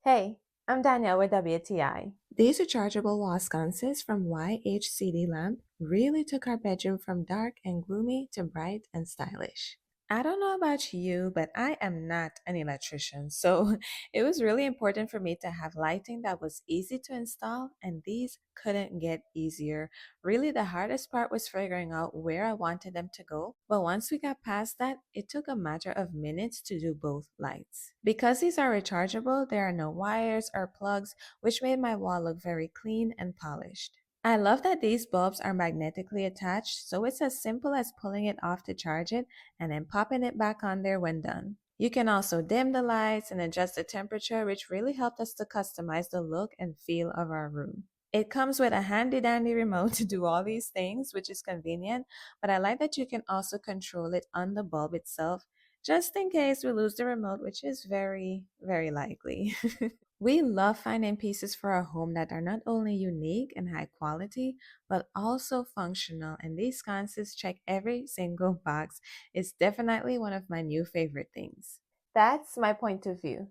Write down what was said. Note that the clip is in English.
Hey, I'm Danielle with WTI. These rechargeable wall sconces from YHCDLAMP really took our bedroom from dark and gloomy to bright and stylish. I don't know about you, but I am not an electrician, so it was really important for me to have lighting that was easy to install, and these couldn't get easier. Really, the hardest part was figuring out where I wanted them to go, but once we got past that, it took a matter of minutes to do both lights. Because these are rechargeable, there are no wires or plugs, which made my wall look very clean and polished. I love that these bulbs are magnetically attached, so it's as simple as pulling it off to charge it and then popping it back on there when done. You can also dim the lights and adjust the temperature, which really helped us to customize the look and feel of our room. It comes with a handy dandy remote to do all these things, which is convenient, but I like that you can also control it on the bulb itself, just in case we lose the remote, which is very, very likely. We love finding pieces for our home that are not only unique and high quality, but also functional. And these sconces check every single box. It's definitely one of my new favorite things. That's my point of view.